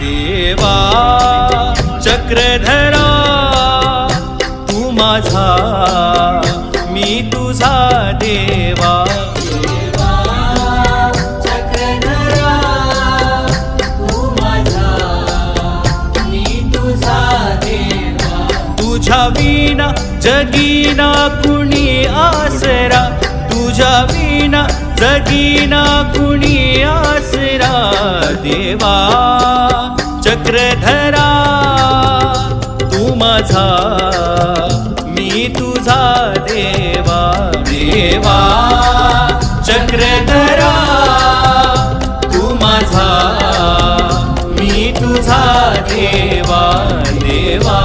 देवा चक्रधरा तू माझा मी तुझा देवा चक्रधरा तू माझा मी तुझा देवा तुझ्या विना जगीना कुणी आसरा तुझ्या विना जगीना कुणी आसरा देवा चक्रधरा तू माझा मी तुझा देवा देवा चक्रधरा तू माझा मी तुझा देवा देवा